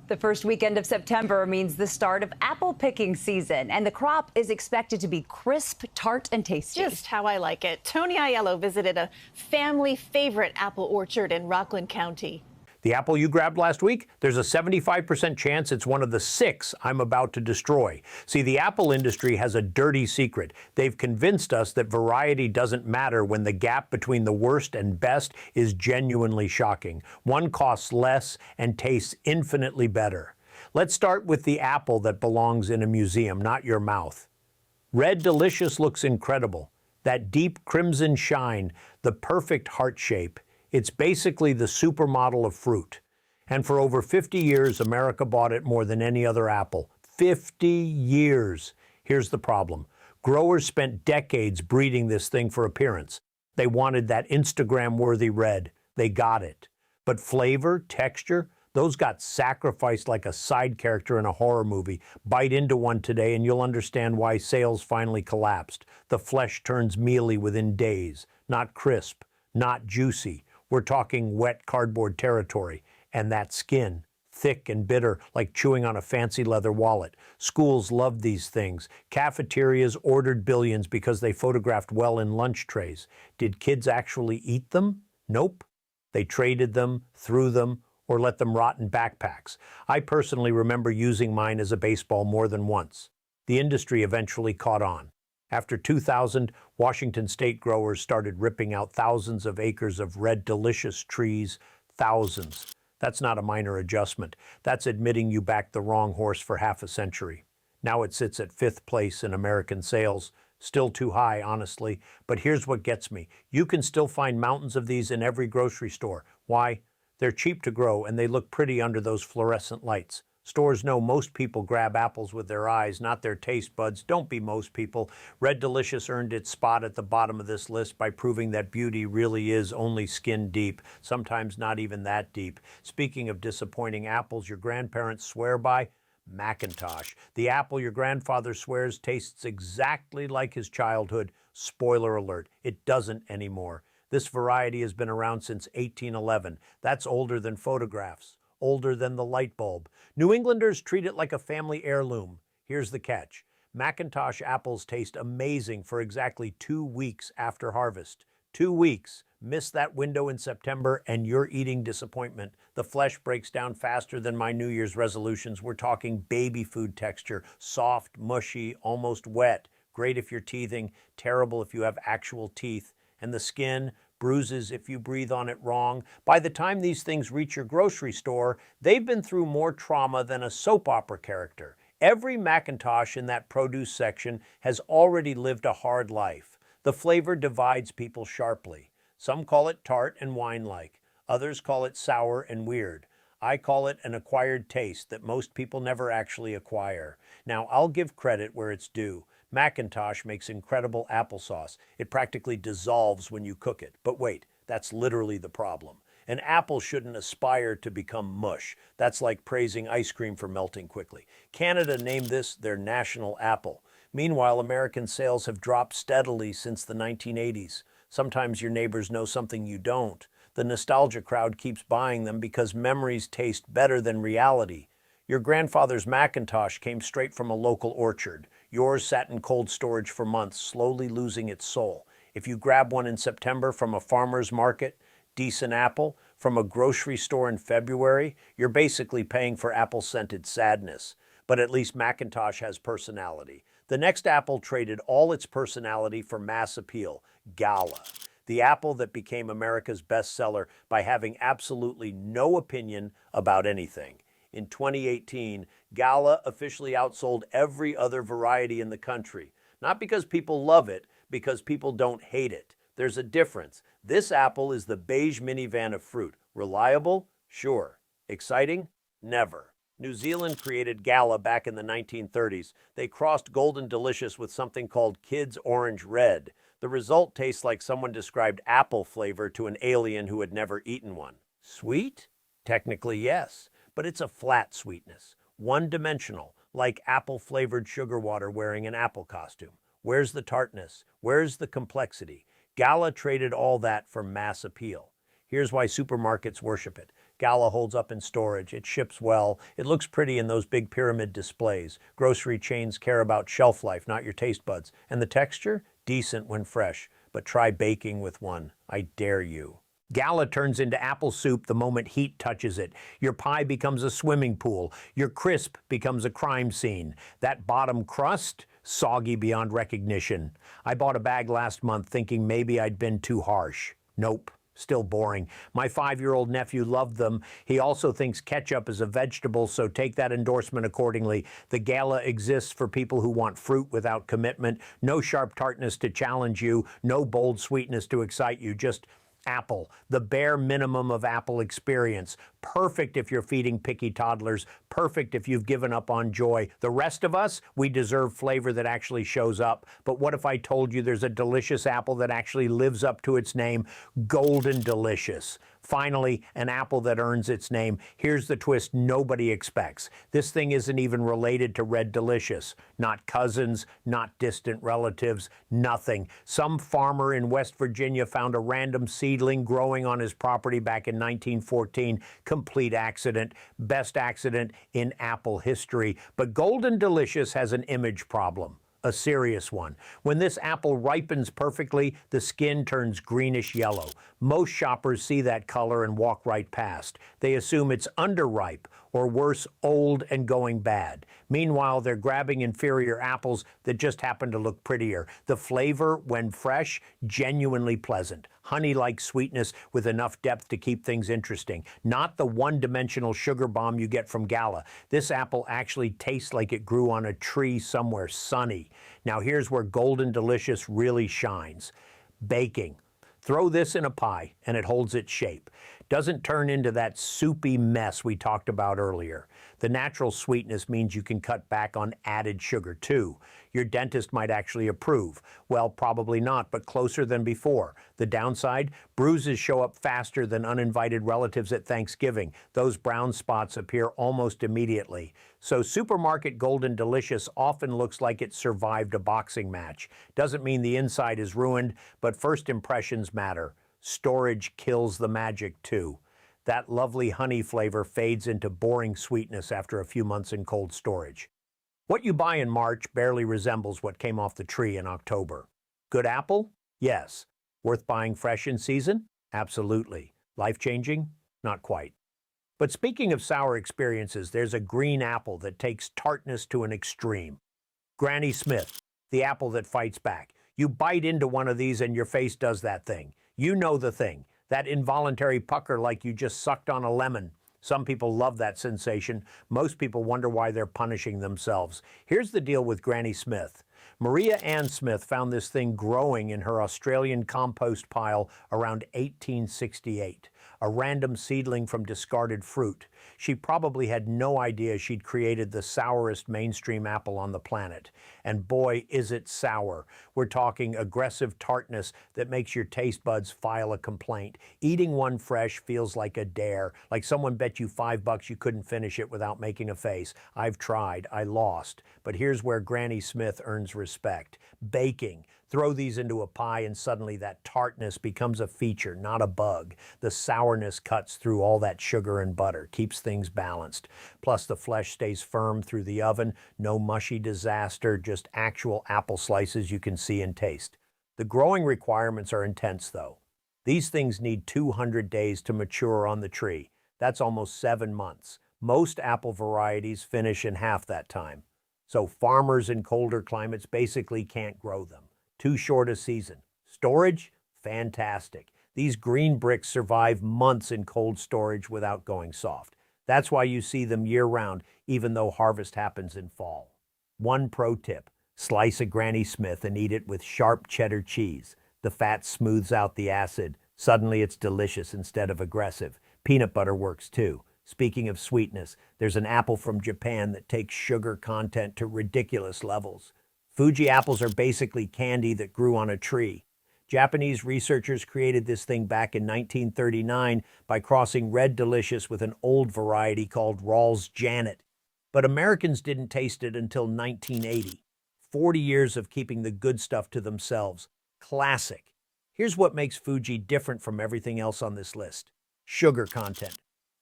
The first weekend of September means the start of apple picking season, and the crop is expected to be crisp, tart, and tasty. Just how I like it. Tony Aiello visited a family favorite apple orchard in Rockland County. The apple you grabbed last week, there's a 75% chance it's one of the 6 I'm about to destroy. See, the apple industry has a dirty secret. They've convinced us that variety doesn't matter when the gap between the worst and best is genuinely shocking. One costs less and tastes infinitely better. Let's start with the apple that belongs in a museum, not your mouth. Red Delicious looks incredible. That deep crimson shine, the perfect heart shape. It's basically the supermodel of fruit. And for over 50 years, America bought it more than any other apple. 50 years. Here's the problem. Growers spent decades breeding this thing for appearance. They wanted that Instagram-worthy red. They got it. But flavor, texture, those got sacrificed like a side character in a horror movie. Bite into one today and you'll understand why sales finally collapsed. The flesh turns mealy within days. Not crisp, not juicy. We're talking wet cardboard territory. And that skin, thick and bitter, like chewing on a fancy leather wallet. Schools loved these things. Cafeterias ordered billions because they photographed well in lunch trays. Did kids actually eat them? Nope. They traded them, threw them, or let them rot in backpacks. I personally remember using mine as a baseball more than once. The industry eventually caught on. After 2000, Washington state growers started ripping out thousands of acres of Red Delicious trees, thousands. That's not a minor adjustment. That's admitting you backed the wrong horse for half a century. Now it sits at 5th place in American sales. Still too high, honestly, but here's what gets me. You can still find mountains of these in every grocery store. Why? They're cheap to grow and they look pretty under those fluorescent lights. Stores know most people grab apples with their eyes, not their taste buds. Don't be most people. Red Delicious earned its spot at the bottom of this list by proving that beauty really is only skin deep, sometimes not even that deep. Speaking of disappointing apples your grandparents swear by, Macintosh. The apple your grandfather swears tastes exactly like his childhood. Spoiler alert, it doesn't anymore. This variety has been around since 1811. That's older than photographs, older than the light bulb. New Englanders treat it like a family heirloom. Here's the catch. Macintosh apples taste amazing for exactly 2 weeks after harvest. 2 weeks. Miss that window in September and you're eating disappointment. The flesh breaks down faster than my New Year's resolutions. We're talking baby food texture, soft, mushy, almost wet. Great if you're teething, terrible if you have actual teeth. And the skin, bruises if you breathe on it wrong. By the time these things reach your grocery store, they've been through more trauma than a soap opera character. Every Macintosh in that produce section has already lived a hard life. The flavor divides people sharply. Some call it tart and wine-like. Others call it sour and weird. I call it an acquired taste that most people never actually acquire. Now, I'll give credit where it's due. Macintosh makes incredible applesauce. It practically dissolves when you cook it. But wait, that's literally the problem. An apple shouldn't aspire to become mush. That's like praising ice cream for melting quickly. Canada named this their national apple. Meanwhile, American sales have dropped steadily since the 1980s. Sometimes your neighbors know something you don't. The nostalgia crowd keeps buying them because memories taste better than reality. Your grandfather's Macintosh came straight from a local orchard. Yours sat in cold storage for months, slowly losing its soul. If you grab one in September from a farmer's market, decent apple, from a grocery store in February, you're basically paying for apple-scented sadness. But at least Macintosh has personality. The next apple traded all its personality for mass appeal, Gala. The apple that became America's bestseller by having absolutely no opinion about anything. In 2018, Gala officially outsold every other variety in the country. Not because people love it, because people don't hate it. There's a difference. This apple is the beige minivan of fruit. Reliable? Sure. Exciting? Never. New Zealand created Gala back in the 1930s. They crossed Golden Delicious with something called Kids Orange Red. The result tastes like someone described apple flavor to an alien who had never eaten one. Sweet? Technically, yes. But it's a flat sweetness, one-dimensional, like apple-flavored sugar water wearing an apple costume. Where's the tartness? Where's the complexity? Gala traded all that for mass appeal. Here's why supermarkets worship it. Gala holds up in storage. It ships well. It looks pretty in those big pyramid displays. Grocery chains care about shelf life, not your taste buds. And the texture? Decent when fresh. But try baking with one. I dare you. Gala turns into apple soup the moment heat touches it. Your pie becomes a swimming pool. Your crisp becomes a crime scene. That bottom crust? Soggy beyond recognition. I bought a bag last month thinking maybe I'd been too harsh. Nope. Still boring. My 5-year-old nephew loved them. He also thinks ketchup is a vegetable, so take that endorsement accordingly. The Gala exists for people who want fruit without commitment. No sharp tartness to challenge you. No bold sweetness to excite you. Just apple, the bare minimum of apple experience. Perfect if you're feeding picky toddlers. Perfect if you've given up on joy. The rest of us, we deserve flavor that actually shows up. But what if I told you there's a delicious apple that actually lives up to its name? Golden delicious. Finally, an apple that earns its name. Here's the twist nobody expects. This thing isn't even related to Red Delicious. Not cousins, not distant relatives, nothing. Some farmer in West Virginia found a random seedling growing on his property back in 1914. Complete accident. Best accident in apple history. But Golden Delicious has an image problem. A serious one. When this apple ripens perfectly, the skin turns greenish yellow. Most shoppers see that color and walk right past. They assume it's underripe, or worse, old and going bad. Meanwhile, they're grabbing inferior apples that just happen to look prettier. The flavor, when fresh, genuinely pleasant. Honey-like sweetness with enough depth to keep things interesting. Not the one-dimensional sugar bomb you get from Gala. This apple actually tastes like it grew on a tree somewhere sunny. Now here's where Golden Delicious really shines. Baking. Throw this in a pie and it holds its shape. Doesn't turn into that soupy mess we talked about earlier. The natural sweetness means you can cut back on added sugar too. Your dentist might actually approve. Well, probably not, but closer than before. The downside? Bruises show up faster than uninvited relatives at Thanksgiving. Those brown spots appear almost immediately. So supermarket Golden Delicious often looks like it survived a boxing match. Doesn't mean the inside is ruined, but first impressions matter. Storage kills the magic too. That lovely honey flavor fades into boring sweetness after a few months in cold storage. What you buy in March barely resembles what came off the tree in October. Good apple? Yes. Worth buying fresh in season? Absolutely. Life-changing? Not quite. But speaking of sour experiences, there's a green apple that takes tartness to an extreme. Granny Smith, the apple that fights back. You bite into one of these and your face does that thing. You know the thing, that involuntary pucker like you just sucked on a lemon. Some people love that sensation. Most people wonder why they're punishing themselves. Here's the deal with Granny Smith. Maria Ann Smith found this thing growing in her Australian compost pile around 1868, a random seedling from discarded fruit. She probably had no idea she'd created the sourest mainstream apple on the planet. And boy, is it sour. We're talking aggressive tartness that makes your taste buds file a complaint. Eating one fresh feels like a dare, like someone bet you $5 you couldn't finish it without making a face. I've tried, I lost. But here's where Granny Smith earns respect. Baking. Throw these into a pie and suddenly that tartness becomes a feature, not a bug. The sourness cuts through all that sugar and butter, keeps things balanced. Plus the flesh stays firm through the oven, no mushy disaster, just actual apple slices you can see and taste. The growing requirements are intense though. These things need 200 days to mature on the tree. That's almost 7 months. Most apple varieties finish in half that time. So farmers in colder climates basically can't grow them. Too short a season. Storage? Fantastic. These green bricks survive months in cold storage without going soft. That's why you see them year-round, even though harvest happens in fall. One pro tip, slice a Granny Smith and eat it with sharp cheddar cheese. The fat smooths out the acid. Suddenly it's delicious instead of aggressive. Peanut butter works too. Speaking of sweetness, there's an apple from Japan that takes sugar content to ridiculous levels. Fuji apples are basically candy that grew on a tree. Japanese researchers created this thing back in 1939 by crossing Red Delicious with an old variety called Rawls Janet. But Americans didn't taste it until 1980. 40 years of keeping the good stuff to themselves. Classic. Here's what makes Fuji different from everything else on this list. Sugar content.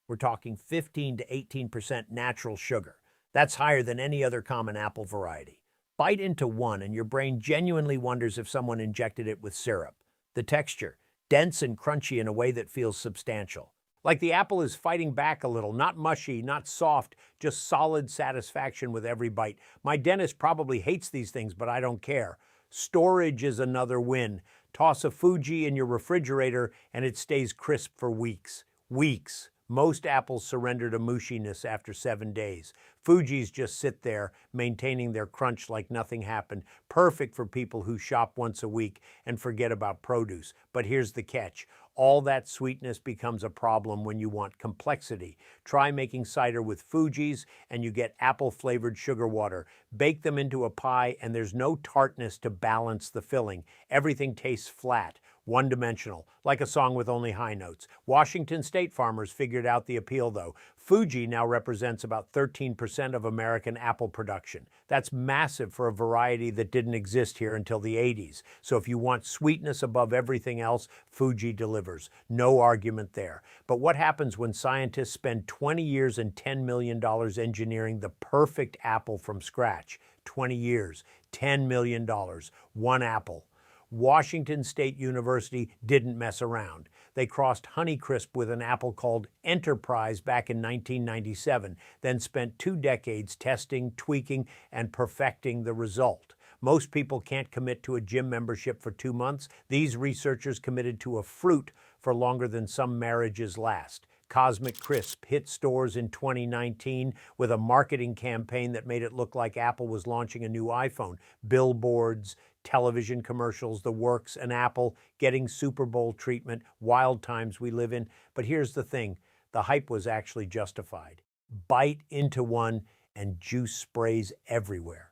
We're talking 15 to 18% natural sugar. That's higher than any other common apple variety. Bite into one and your brain genuinely wonders if someone injected it with syrup. The texture, dense and crunchy in a way that feels substantial. Like the apple is fighting back a little, not mushy, not soft, just solid satisfaction with every bite. My dentist probably hates these things, but I don't care. Storage is another win. Toss a Fuji in your refrigerator and it stays crisp for weeks. Weeks. Most apples surrender to mushiness after 7 days. Fujis just sit there, maintaining their crunch like nothing happened. Perfect for people who shop once a week and forget about produce. But here's the catch. All that sweetness becomes a problem when you want complexity. Try making cider with Fujis and you get apple-flavored sugar water. Bake them into a pie and there's no tartness to balance the filling. Everything tastes flat, one-dimensional, like a song with only high notes. Washington State farmers figured out the appeal, though. Fuji now represents about 13% of American apple production. That's massive for a variety that didn't exist here until the 80s. So if you want sweetness above everything else, Fuji delivers. No argument there. But what happens when scientists spend 20 years and $10 million engineering the perfect apple from scratch? 20 years, $10 million, one apple. Washington State University didn't mess around. They crossed Honeycrisp with an apple called Enterprise back in 1997, then spent 2 decades testing, tweaking, and perfecting the result. Most people can't commit to a gym membership for 2 months. These researchers committed to a fruit for longer than some marriages last. Cosmic Crisp hit stores in 2019 with a marketing campaign that made it look like Apple was launching a new iPhone. Billboards, television commercials, the works, and Apple getting Super Bowl treatment, wild times we live in. But here's the thing, the hype was actually justified. Bite into one and juice sprays everywhere.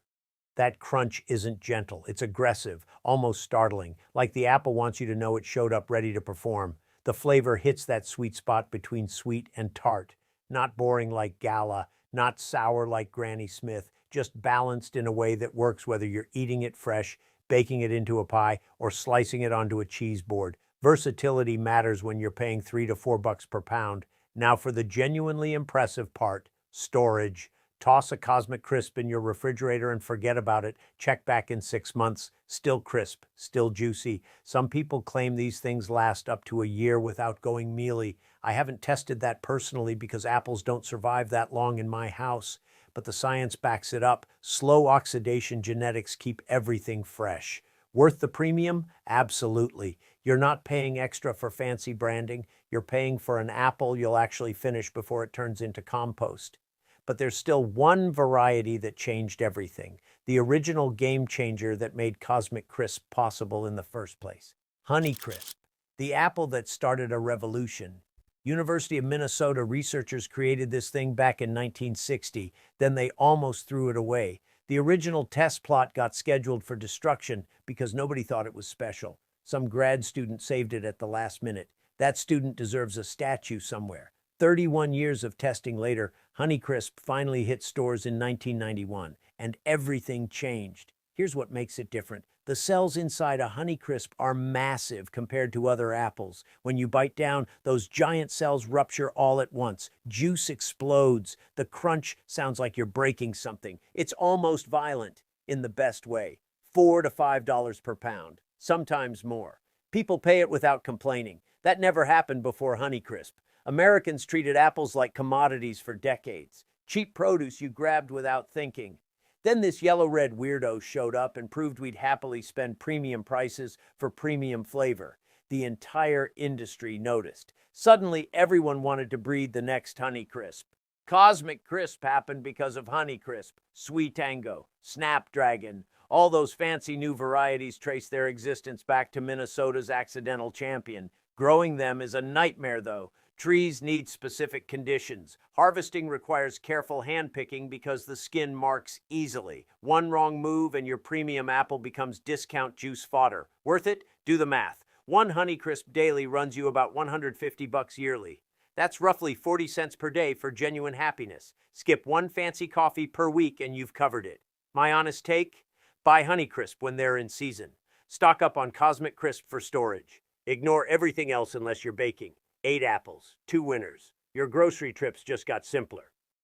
That crunch isn't gentle, it's aggressive, almost startling, like the apple wants you to know it showed up ready to perform. The flavor hits that sweet spot between sweet and tart, not boring like Gala, not sour like Granny Smith, just balanced in a way that works whether you're eating it fresh, baking it into a pie, or slicing it onto a cheese board. Versatility matters when you're paying $3 to $4 per pound. Now for the genuinely impressive part, storage. Toss a Cosmic Crisp in your refrigerator and forget about it. Check back in 6 months. Still crisp, still juicy. Some people claim these things last up to a year without going mealy. I haven't tested that personally because apples don't survive that long in my house. But the science backs it up. Slow oxidation genetics keep everything fresh. Worth the premium? Absolutely. You're not paying extra for fancy branding. You're paying for an apple you'll actually finish before it turns into compost. But there's still one variety that changed everything. The original game changer that made Cosmic Crisp possible in the first place. Honeycrisp, the apple that started a revolution. University of Minnesota researchers created this thing back in 1960, then they almost threw it away. The original test plot got scheduled for destruction because nobody thought it was special. Some grad student saved it at the last minute. That student deserves a statue somewhere. 31 years of testing later, Honeycrisp finally hit stores in 1991, and everything changed. Here's what makes it different. The cells inside a Honeycrisp are massive compared to other apples. When you bite down, those giant cells rupture all at once. Juice explodes. The crunch sounds like you're breaking something. It's almost violent, in the best way. $4 to $5 per pound, sometimes more. People pay it without complaining. That never happened before Honeycrisp. Americans treated apples like commodities for decades. Cheap produce you grabbed without thinking. Then this yellow-red weirdo showed up and proved we'd happily spend premium prices for premium flavor. The entire industry noticed. Suddenly, everyone wanted to breed the next Honeycrisp. Cosmic Crisp happened because of Honeycrisp, Sweet Tango, Snapdragon. All those fancy new varieties trace their existence back to Minnesota's accidental champion. Growing them is a nightmare, though. Trees need specific conditions. Harvesting requires careful handpicking because the skin marks easily. One wrong move and your premium apple becomes discount juice fodder. Worth it? Do the math. One Honeycrisp daily runs you about $150 yearly. That's roughly 40 cents per day for genuine happiness. Skip one fancy coffee per week and you've covered it. My honest take? Buy Honeycrisp when they're in season. Stock up on Cosmic Crisp for storage. Ignore everything else unless you're baking. 8 apples, 2 winners. Your grocery trips just got simpler.